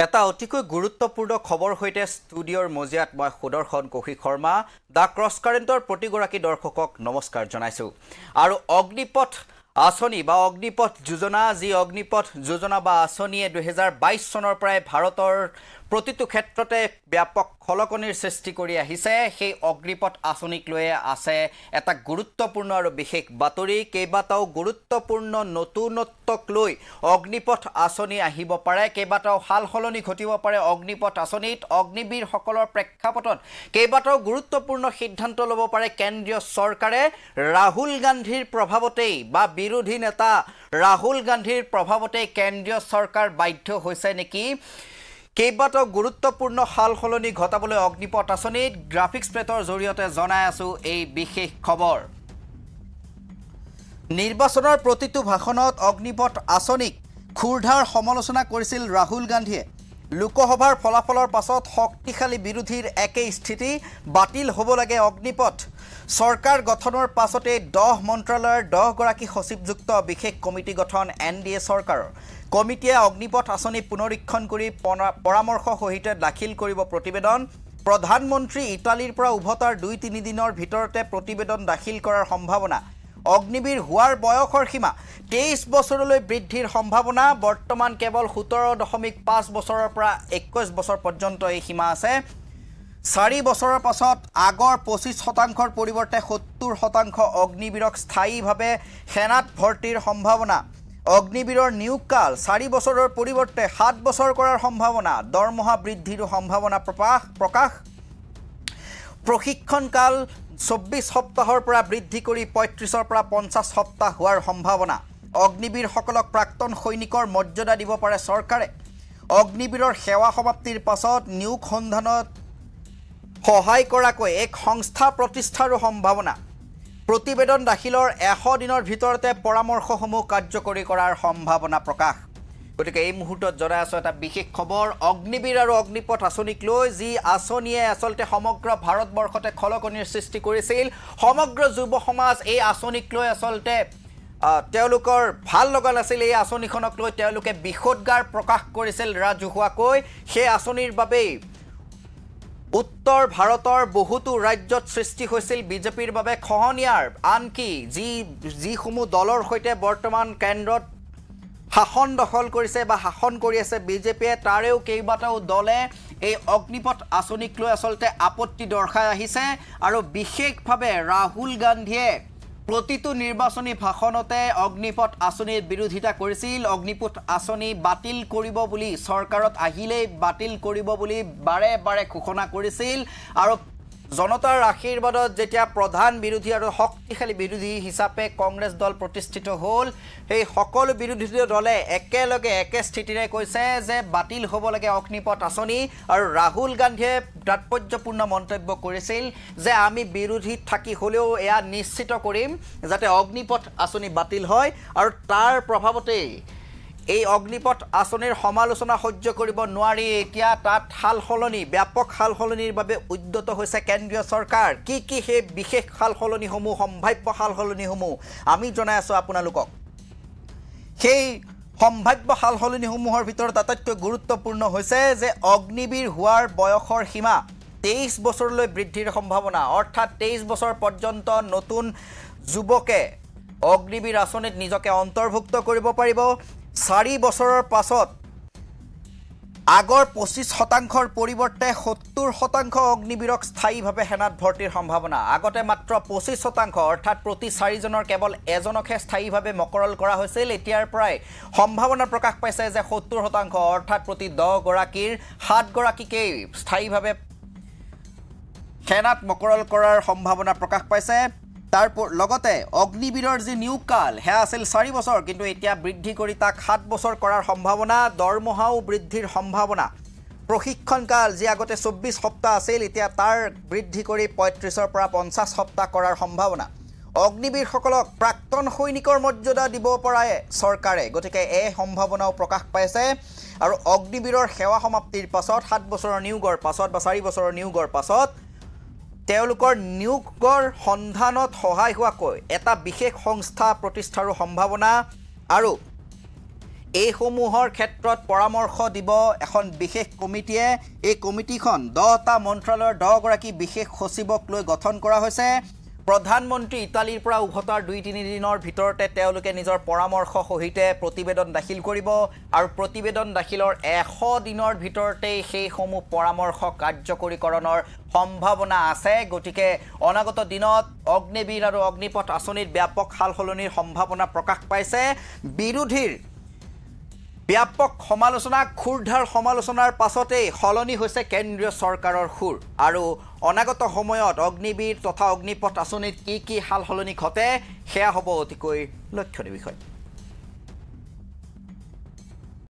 এটা অতিকৈ গুৰুত্বপূৰ্ণ খবৰ হৈতে ষ্টুডিঅ'ৰ মজিয়াত মই সুদৰ্শন কৌশিক শৰ্মা দা ক্ৰছ কাৰেণ্টৰ প্ৰতিগৰাকী দৰ্শকক নমস্কাৰ জনাইছো আৰু অগ্নিপথ আঁচনি বা অগ্নিপথ যোজনা যি অগ্নিপথ যোজনা বা আঁচনিয়ে 2022 চনৰ পৰাই ভাৰতৰ প্ৰতিটো ক্ষেত্ৰতে ব্যাপক খলকনিৰ সৃষ্টি কৰি আহিছে সেই অগ্নিপথ আঁচনিক লৈ আছে এটা গুৰুত্বপূৰ্ণ আৰু বিশেষ বাতৰি কেইবাটাও গুৰুত্বপূৰ্ণ নতুনত্বক লৈ অগ্নিপথ আঁচনি আহিব পাৰে কেইবাটাও হালহলনি ঘটিব পাৰে অগ্নিপথ আঁচনিত অগ্নিবীৰ সকলৰ প্ৰেক্ষাপটত কেইবাটাও গুৰুত্বপূৰ্ণ সিদ্ধান্ত ল'ব পাৰে কেন্দ্ৰীয় চৰকাৰে ৰাহুল গান্ধীৰ প্ৰভাৱতেই বা বিৰোধী নেতা ৰাহুল গান্ধীৰ প্ৰভাৱতেই কেন্দ্ৰীয় চৰকাৰ বাধ্য হৈছে নেকি কেইবাটাও গুৰুত্বপূৰ্ণ হালহলনি ঘটাবলৈ অগ্নিপথ আঁচনিত গ্ৰাফিক্স প্লেটৰ জৰিয়তে জনাই আছো এই বিশেষ খবৰ নিৰ্বাচনৰ প্ৰতিটো ভাষণত অগ্নিপথ আঁচনিক খুৰধাৰ সমালোচনা কৰিছিল ৰাহুল গান্ধীয়ে লোকসভাৰ ফলাফলৰ পাছত শক্তিশালী বিৰোধীৰ একে স্থিতি বাতিল হ'ব লাগে অগ্নিপথ চৰকাৰ গঠনৰ পাছতে 10 মন্ত্ৰালয়ৰ 10 গৰাকী সচিবযুক্ত বিশেষ কমিটি গঠন এনডিএ চৰকাৰৰ কমিটিয়ে অগ্নিপথ আঁচনি পুনৰীক্ষণ কৰি পৰামৰ্শ সহিত দাখিল কৰিব প্ৰতিবেদন প্ৰধানমন্ত্ৰী ইটালীৰ পৰা উভতাৰ 2-3 দিনৰ ভিতৰতে প্ৰতিবেদন দাখিল কৰাৰ সম্ভাৱনা অগ্নিবীৰ হোৱাৰ বয়সৰ সীমা 23 বছৰলৈ বৃদ্ধিৰ সম্ভাৱনা বৰ্তমান কেৱল 17.5 বছৰৰ পৰা 21 বছৰ পৰ্যন্ত এই সীমা আছে 4 বছৰৰ পাছত আগৰ 25% পৰিৱৰ্তে 70% অগ্নিবীৰক স্থায়ীভাৱে সেনাত ভৰ্তিৰ সম্ভাৱনা অগ্নিবীৰৰ নিয়োগকাল 4 বছৰৰ পৰিৱৰ্তে 7 বছৰ কৰাৰ সম্ভাৱনা দৰমহা বৃদ্ধিৰ সম্ভাৱনা প্ৰকাশ প্ৰশিক্ষণকাল 24 সপ্তাহৰ পৰা বৃদ্ধি কৰি 35ৰ পৰা 50 সপ্তাহ হোৱাৰ সম্ভাৱনা অগ্নিবীৰসকলক প্ৰাক্তন সৈনিকৰ মৰ্যাদা দিব পাৰে চৰকাৰে অগ্নিবীৰৰ সেৱা সমাপ্তিৰ পাছত নিয়োগ সন্ধানত সহায় কৰাকৈ এক সংস্থা প্ৰতিষ্ঠাৰো সম্ভাৱনা প্ৰতিবেদন দাখিলৰ 100 দিনৰ ভিতৰতে পৰামৰ্শসমূহ কাৰ্যকৰী কৰাৰ সম্ভাৱনা প্ৰকাশ গতিকে এই মুহূৰ্তত জনাই আছো এটা বিশেষ খবৰ অগ্নিবীৰ আৰু অগ্নিপথ আঁচনিক লৈ যি আঁচনিয়ে আসলতে সমগ্ৰ ভাৰতবৰ্ষতে খলকনিৰ সৃষ্টি কৰিছিল সমগ্ৰ যুৱ সমাজ এই আঁচনিক লৈ আসলতে তেওঁলোকৰ ভাল লগা নাছিল এই আঁচনিখনক লৈ তেওঁলোকে বিখোদগাৰ প্ৰকাশ কৰিছিল ৰাজহুৱাকৈ সেই আঁচনিৰ বাবে উত্তৰ ভাৰতৰ বহুতো ৰাজ্যত সৃষ্টি হৈছিল বিজেপিৰ বাবে খহনিয়াৰ আনকি যিসমূহ দলৰ সৈতে বৰ্তমান কেন্দ্ৰত শাসন দখল কৰিছে বা শাসন কৰি আছে বিজেপিয়ে তাৰেও কেইবাটাও দলে এই অগ্নিপথ আঁচনিক লৈ আসলতে আপত্তি দৰ্শাই আহিছে আৰু বিশেষভাৱে ৰাহুল গান্ধীয়ে প্ৰতিটো নিৰ্বাচনী ভাষণতে অগ্নিপথ আঁচনিৰ বিৰোধিতা কৰিছিল অগ্নিপথ আঁচনি বাতিল কৰিব বুলি চৰকাৰত আহিলেই বাতিল কৰিব বুলি বাৰে বাৰে ঘোষণা কৰিছিল আৰু জনতাৰ আশীৰ্বাদত যেতিয়া প্ৰধান বিৰোধী আৰু শক্তিশালী বিৰোধী হিচাপে কংগ্ৰেছ দল প্ৰতিষ্ঠিত হ'ল এই সকলো বিৰোধী দলে একেলগে একে স্থিতিৰে কৈছে যে বাতিল হ'ব লাগে অগ্নিপথ আঁচনি আৰু ৰাহুল গান্ধীয়ে তাৎপৰ্যপূৰ্ণ মন্তব্য কৰিছিল যে আমি বিৰোধীত থাকি হ'লেও এয়া নিশ্চিত কৰিম যাতে অগ্নিপথ আঁচনি বাতিল হয় আৰু তাৰ প্ৰভাৱতে এই অগ্নিপথ আঁচনিৰ সমালোচনা সহ্য কৰিব নোৱাৰি এতিয়া তাত হালহলনি ব্যাপক হালহলনিৰ বাবে উদ্যত হৈছে কেন্দ্ৰীয় চৰকাৰ কি সেই বিশেষ হালহলনিসমূহ সম্ভাৱ্য হালহলনিসমূহ আমি জনাই আছো আপোনালোকক সেই সম্ভাৱ্য হালহলনিসমূহৰ ভিতৰত আটাইতকৈ গুৰুত্বপূৰ্ণ হৈছে যে অগ্নিবীৰ হোৱাৰ বয়সৰ সীমা 23 বছৰলৈ বৃদ্ধিৰ সম্ভাৱনা অৰ্থাৎ 23 বছৰ পৰ্যন্ত নতুন যুৱকে অগ্নিবীৰ আঁচনিত নিজকে অন্তৰ্ভুক্ত কৰিব পাৰিব 4 বছৰৰ পাছত আগৰ 25%ৰ পৰিৱৰ্তে 70% অগ্নিবীৰক স্থায়ীভাৱে সেনাত ভৰ্তিৰ সম্ভাৱনা আগতে মাত্ৰ 25% অৰ্থাৎ প্ৰতি 4 জনৰ কেৱল এজনকহে স্থায়ীভাৱে মকৰল কৰা হৈছিল এতিয়াৰ পৰাই সম্ভাৱনা প্ৰকাশ পাইছে যে 70% অৰ্থাৎ প্ৰতি 10 গৰাকীৰ 7 গৰাকীকেই স্থায়ীভাৱে সেনাত মকৰল কৰাৰ সম্ভাৱনা প্ৰকাশ পাইছে তাৰ লগতে অগ্নিবীৰৰ যি নিয়োগকাল হে আছিল 4 বছৰ কিন্তু এতিয়া বৃদ্ধি কৰি তাক 7 বছৰ কৰাৰ সম্ভাৱনা দৰমহাও বৃদ্ধিৰ সম্ভাৱনা প্ৰশিক্ষণকাল যি আগতে 24 সপ্তাহ আছিল এতিয়া তাৰ বৃদ্ধি কৰি 35ৰ পৰা 50 সপ্তাহ কৰাৰ সম্ভাৱনা অগ্নিবীৰসকলক প্ৰাক্তন সৈনিকৰ মৰ্যাদা দিব পাৰে চৰকাৰে গতিকে এই সম্ভাৱনাও প্ৰকাশ পাইছে আৰু অগ্নিবীৰৰ সেৱা সমাপ্তিৰ পাছত 7 বছৰৰ নিয়োগৰ পাছত বা 4 বছৰৰ নিয়োগৰ পাছত তেওঁলোকৰ নিয়োগৰ সন্ধানত সহায় হোৱাকৈ এটা বিশেষ সংস্থা প্ৰতিষ্ঠাৰো সম্ভাৱনা আৰু এইসমূহৰ ক্ষেত্ৰত পৰামৰ্শ দিব এখন বিশেষ কমিটিয়ে। এই কমিটিখন 10টা মন্ত্ৰালয়ৰ 10গৰাকী বিশেষ সচিবক লৈ গঠন কৰা হৈছে। প্ৰধানমন্ত্ৰী ইটালীৰ পৰা উভতাৰ 2-3 দিনৰ ভিতৰতে তেওঁলোকে নিজৰ পৰামৰ্শ সহিতে প্ৰতিবেদন দাখিল কৰিব আৰু প্ৰতিবেদন দাখিলৰ 100 দিনৰ ভিতৰতে সেইসমূহ পৰামৰ্শ কাৰ্যকৰীকৰণৰ সম্ভাৱনা আছে। গতিকে অনাগত দিনত অগ্নিবীৰ আৰু অগ্নিপথ আঁচনিত ব্যাপক সালসলনিৰ সম্ভাৱনা প্ৰকাশ পাইছে। বিৰোধীৰ ব্যাপক সমালোচনা, ক্ষুৰধাৰ সমালোচনাৰ পাছতেই সলনি হৈছে কেন্দ্ৰীয় চৰকাৰৰ সুৰ আৰু অনাগত সময়ত অগ্নিবীৰ তথা অগ্নিপথ আঁচনিত কি সালসলনি ঘটে সেয়া হ'ব অতিকৈ লক্ষণীয় বিষয়।